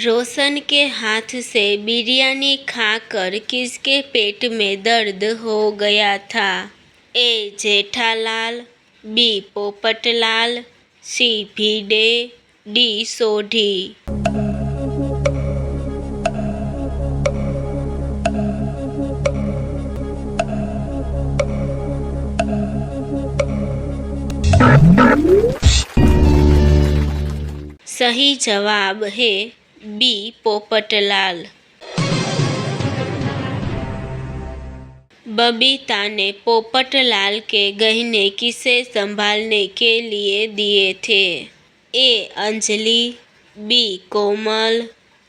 रोशन के हाथ से बिरयानी खाकर किसके पेट में दर्द हो गया था? ए जेठालाल, बी पोपटलाल, सी भिडे, डी सोढ़ी। सही जवाब है बी पोपटलाल। बबीता ने पोपटलाल के गहने किसे संभालने के लिए दिए थे? ए अंजलि, बी कोमल,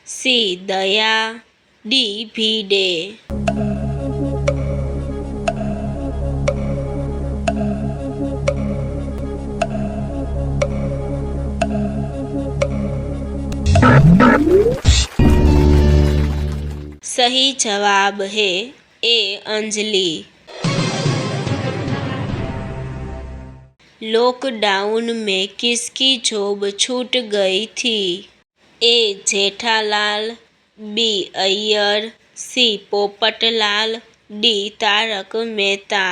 सी दया, डी भिडे। सही जवाब है ए अंजलि। लॉकडाउन में किसकी जॉब छूट गई थी? ए जेठालाल, बी अय्यर, सी पोपटलाल, डी तारक मेहता।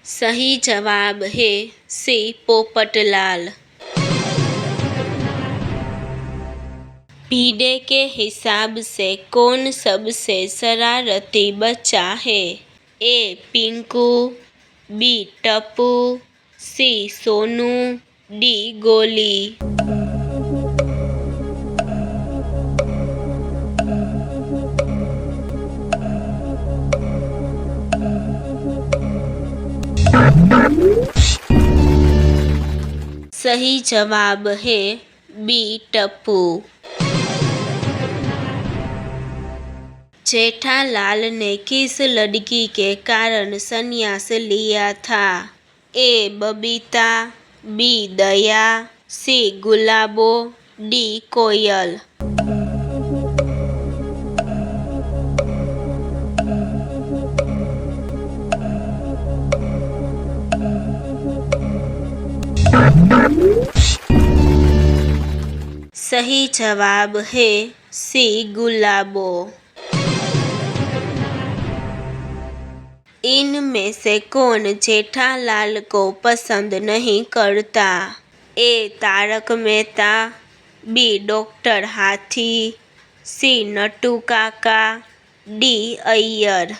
सही जवाब है सी पोपटलाल। भिडे के हिसाब से कौन सबसे शरारती बच्चा है? ए पिंकू, बी टप्पू, सी सोनू, डी गोली। सही जवाब है बी टप्पू। जेठालाल ने किस लड़की के कारण संन्यास लिया था? ए बबीता, बी दया, सी गुलाबो, डी कोयल। सही जवाब है सी गुलाबो। इनमें से कौन जेठालाल को पसंद नहीं करता? ए तारक मेहता, बी डॉक्टर हाथी, सी नट्टू काका, डी अय्यर।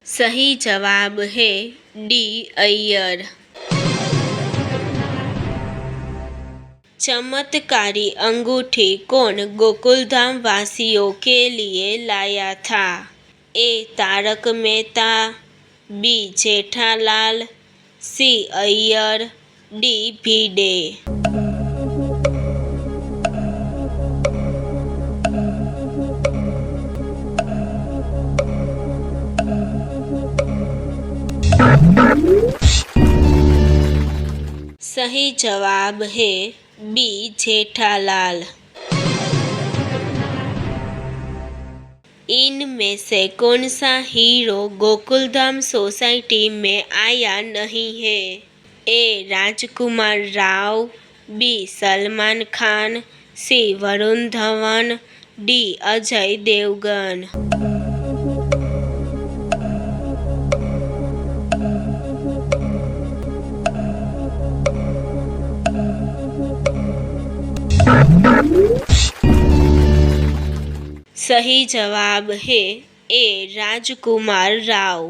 सही जवाब है डी अय्यर। चमत्कारी अंगूठी कौन गोकुलधाम वासियों के लिए लाया था? ए तारक मेहता, बी जेठालाल, सी अय्यर, डी भिडे। सही जवाब है बी जेठालाल। इनमें से कौन सा हीरो गोकुलधाम सोसाइटी में आया नहीं है? ए राजकुमार राव, बी सलमान खान, सी वरुण धवन, डी अजय देवगन। सही जवाब है ए राजकुमार राव।